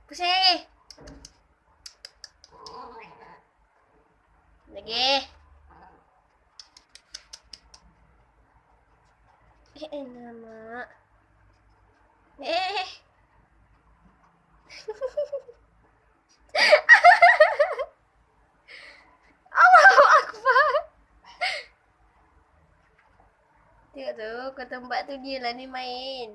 Pusing. Lagi. Enak, Mak. Allahu Akbar. Tengok tu, kau tempat tu dia lah ni main.